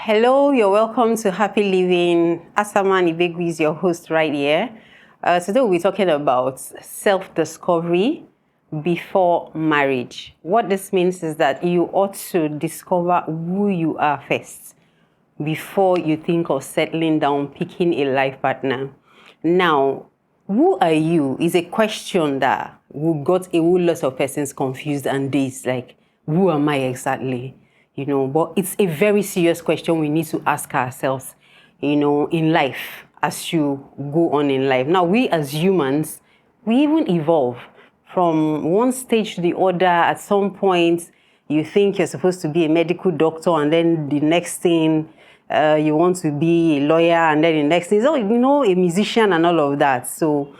Hello, you're welcome to Happy Living. Asaman Ibegu is your host right here. Today we'll be talking about self-discovery before marriage. What this means is that you ought to discover who you are first before you think of settling down, picking a life partner. Now, who are you is a question that got a whole lot of persons confused and dazed, like, who am I exactly? But it's a very serious question we need to ask ourselves, in life, as you go on in life. Now, we as humans, we even evolve from one stage to the other. At some point, you think you're supposed to be a medical doctor, and then the next thing, you want to be a lawyer, and then the next thing is, a musician and all of that. So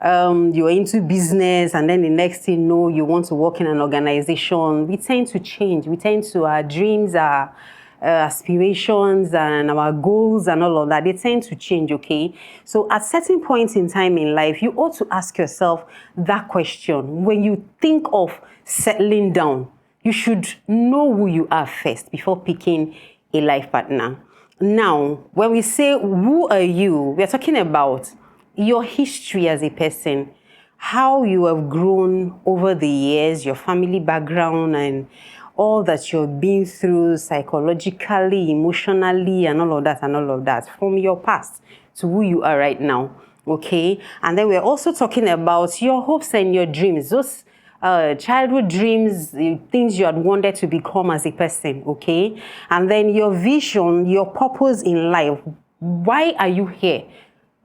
you're into business, and then the next thing you want to work in an organization. We tend to change. We tend to, our dreams, our aspirations and our goals and all of that, they tend to change, okay? So at certain points in time in life, you ought to ask yourself that question. When you think of settling down, you should know who you are first before picking a life partner. Now, when we say, who are you, we're talking about your history as a person, how you have grown over the years, your family background, and all that you've been through psychologically, emotionally, and all of that, from your past to who you are right now, okay? And then we're also talking about your hopes and your dreams, those childhood dreams, things you had wanted to become as a person, okay? And then your vision, your purpose in life. Why are you here?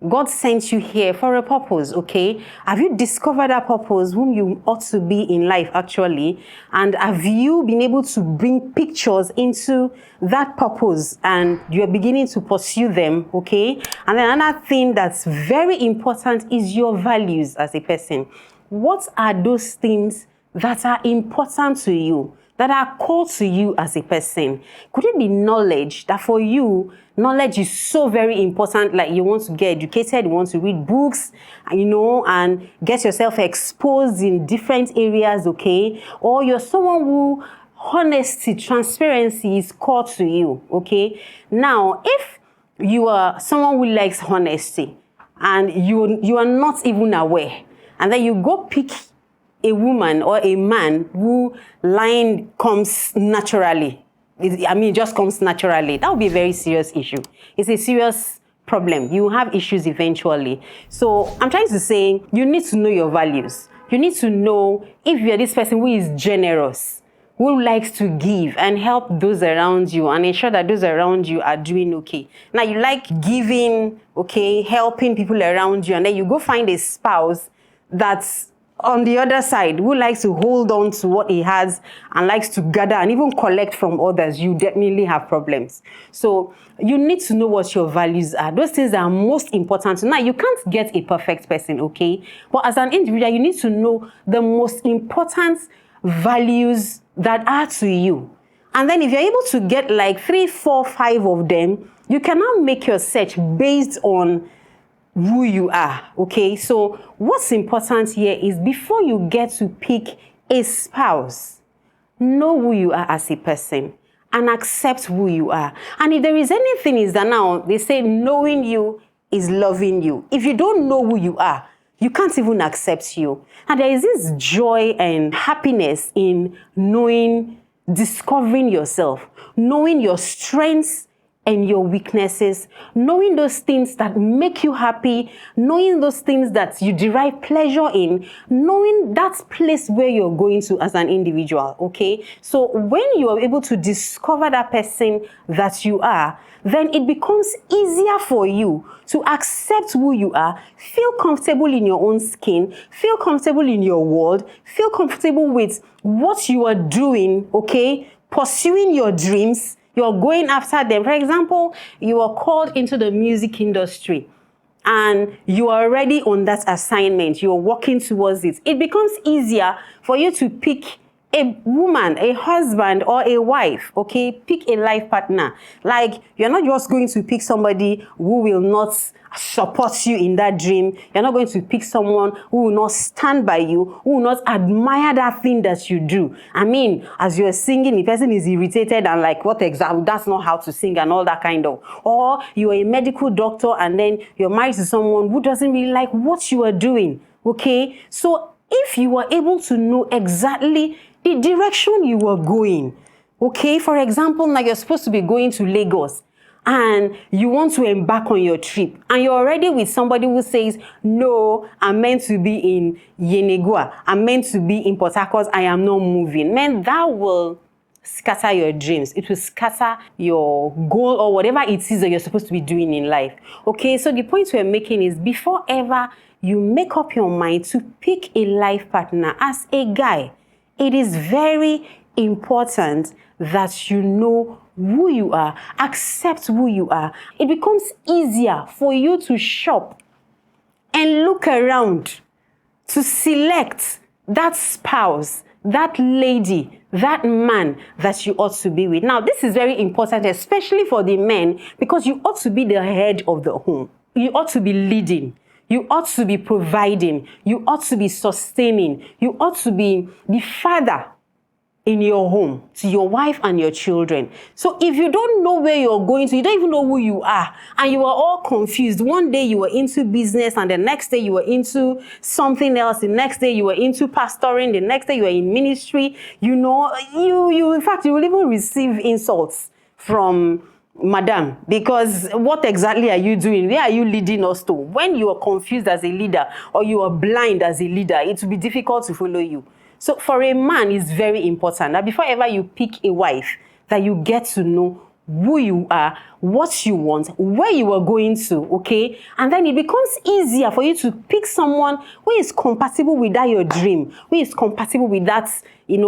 God sent you here for a purpose, okay? Have you discovered that purpose, whom you ought to be in life, actually? And have you been able to bring pictures into that purpose and you're beginning to pursue them, okay? And then another thing that's very important is your values as a person. What are those things that are important to you, that are core to you as a person? Could it be knowledge, that for you, knowledge is so very important, like you want to get educated, you want to read books, and get yourself exposed in different areas, okay? Or you're someone who honesty, transparency is core to you, okay? Now, if you are someone who likes honesty and you are not even aware, and then you go pick a woman or a man who lying comes naturally. It just comes naturally. That would be a very serious issue. It's a serious problem. You have issues eventually. So I'm trying to say, you need to know your values. You need to know if you're this person who is generous, who likes to give and help those around you and ensure that those around you are doing okay. Now, you like giving, okay, helping people around you, and then you go find a spouse that's on the other side, who likes to hold on to what he has and likes to gather and even collect from others, you definitely have problems. So you need to know what your values are. Those things are most important. Now, you can't get a perfect person, okay? But as an individual, you need to know the most important values that are to you. And then if you're able to get like 3, 4, 5 of them, you can now make your search based on who you are, okay? So what's important here is before you get to pick a spouse, know who you are as a person and accept who you are. And if there is anything, is that now they say knowing you is loving you. If you don't know who you are, you can't even accept you. And there is this joy and happiness in knowing, discovering yourself, knowing your strengths and your weaknesses, knowing those things that make you happy, knowing those things that you derive pleasure in, knowing that place where you're going to as an individual, okay? So when you are able to discover that person that you are, then it becomes easier for you to accept who you are, feel comfortable in your own skin, feel comfortable in your world, feel comfortable with what you are doing, okay? Pursuing your dreams, you're going after them. For example, you are called into the music industry and you are already on that assignment. You're working towards it. It becomes easier for you to pick a woman, a husband, or a wife, okay, pick a life partner. Like, you're not just going to pick somebody who will not support you in that dream. You're not going to pick someone who will not stand by you, who will not admire that thing that you do. I mean, as you're singing, the person is irritated and like, what exactly? That's not how to sing and all that kind of. Or you're a medical doctor and then you're married to someone who doesn't really like what you are doing, okay? So if you were able to know exactly the direction you were going, okay? For example, like you're supposed to be going to Lagos and you want to embark on your trip and you're already with somebody who says, no, I'm meant to be in Yenegua, I'm meant to be in Port Harcourt, I am not moving. Man, that will scatter your dreams. It will scatter your goal or whatever it is that you're supposed to be doing in life. Okay, so the point we're making is before ever you make up your mind to pick a life partner as a guy, it is very important that you know who you are, accept who you are. It becomes easier for you to shop and look around to select that spouse, that lady, that man that you ought to be with. Now, this is very important, especially for the men, because you ought to be the head of the home. You ought to be leading. You ought to be providing. You ought to be sustaining. You ought to be the father in your home to your wife and your children. So if you don't know where you're going to, you don't even know who you are, and you are all confused. One day you were into business, and the next day you were into something else. The next day you were into pastoring. The next day you were in ministry. You know, in fact, you will even receive insults from Madam, because what exactly are you doing? Where are you leading us to? When you are confused as a leader or you are blind as a leader, it will be difficult to follow you. So for a man, it's very important that before ever you pick a wife, that you get to know who you are, what you want, where you are going to, okay? And then it becomes easier for you to pick someone who is compatible with that your dream, who is compatible with that,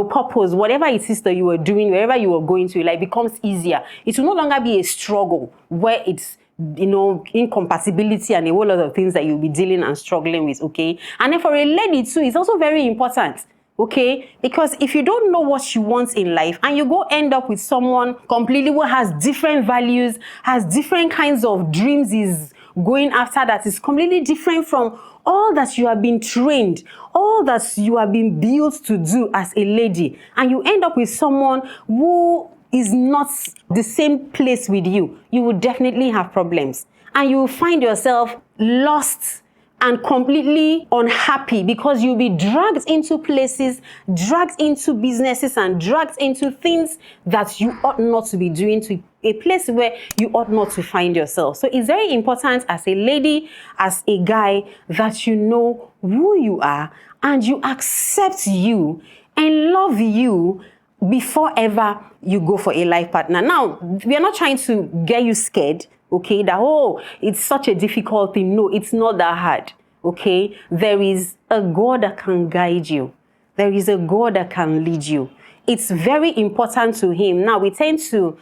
purpose, whatever it is that you are doing, wherever you are going to, like, becomes easier. It will no longer be a struggle where it's incompatibility and a whole lot of things that you'll be dealing and struggling with, okay? And then for a lady too, it's also very important. Okay, because if you don't know what you want in life and you go end up with someone completely who has different values, has different kinds of dreams is going after, that is completely different from all that you have been trained, all that you have been built to do as a lady, and you end up with someone who is not the same place with you, you will definitely have problems. And you will find yourself lost and completely unhappy, because you'll be dragged into places, dragged into businesses, and dragged into things that you ought not to be doing, to a place where you ought not to find yourself. So it's very important as a lady, as a guy, that you know who you are and you accept you and love you before ever you go for a life partner. Now, we are not trying to get you scared, okay, that, oh, it's such a difficult thing. No, it's not that hard, okay? There is a God that can guide you. There is a God that can lead you. It's very important to Him. Now, we tend to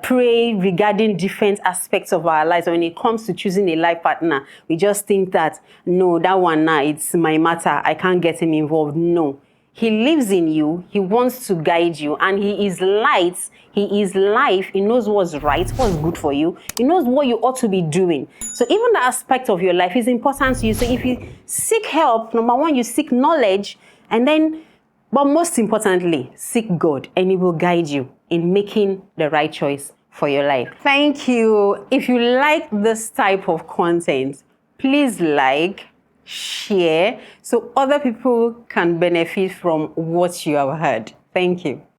pray regarding different aspects of our lives. When it comes to choosing a life partner, we just think that, no, that one, nah, it's my matter, I can't get him involved. No. He lives in you. He wants to guide you, and He is light. He is life. He knows what's right, what's good for you. He knows what you ought to be doing. So even the aspect of your life is important to you. So if you seek help, number one, you seek knowledge, and then, but most importantly, seek God, and He will guide you in making the right choice for your life. Thank you. If you like this type of content, please like, share, so other people can benefit from what you have heard. Thank you.